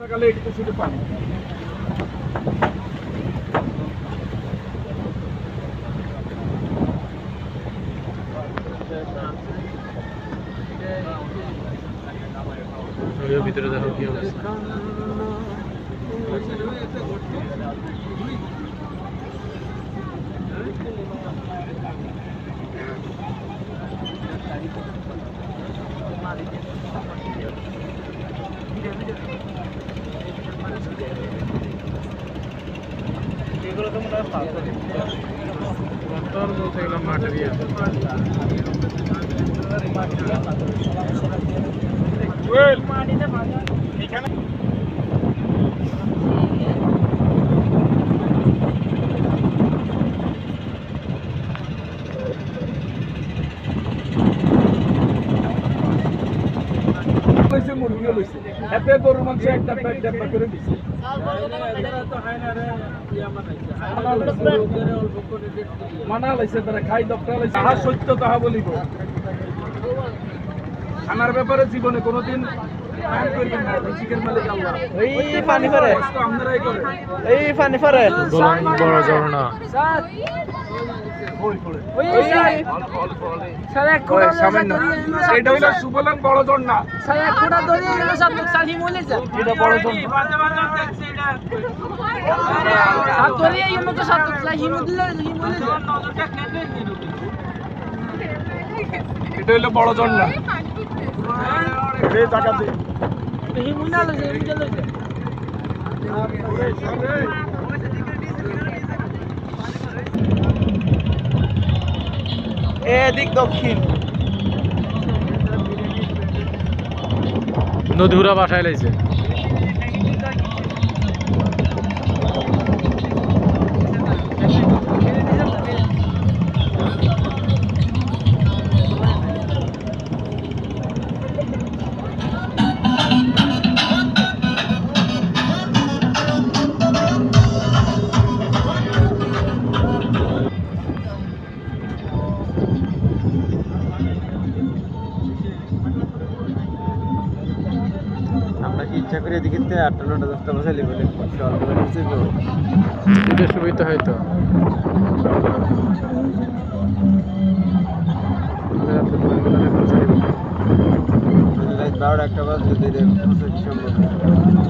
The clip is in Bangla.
সকালে এদিকে শুধু পানি। ভিতরে দেখো কি অবস্থা। এগুলো তো মনে হয় পাথর বলতে গেলাম ম্যাটেরিয়াল। এখানে মুরগিও লইছে এতে গরুর মাংস একটা প্যাক ডাব্বা করে দিছে। মানা লাইছে তারা খাই ডক্টর লাইছে তাহা সত্য তাহা বলিব। আমার ব্যাপারে জীবনে কোনোদিন প্ল্যান করবেন না। রিজিকের মালিক আল্লাহ। এই পানি পড়ে, আপনারাই করেন। এই পানি পড়ে বড় ঝর্ণা। এটা হইলো সুবলান বড় ঝর্ণা। এটা বড় ঝর্ণা। এটা হইলো বড় ঝর্ণা। এদিক দক্ষিণ নদী হুরা বাসায় লাইছে। আমরা কি ইচ্ছা করে এদিকে 8টা 9টা 10টা বসাইলি বলে এটা সুবিধা হয়তো 12টা 1টা বাজে সম্ভব।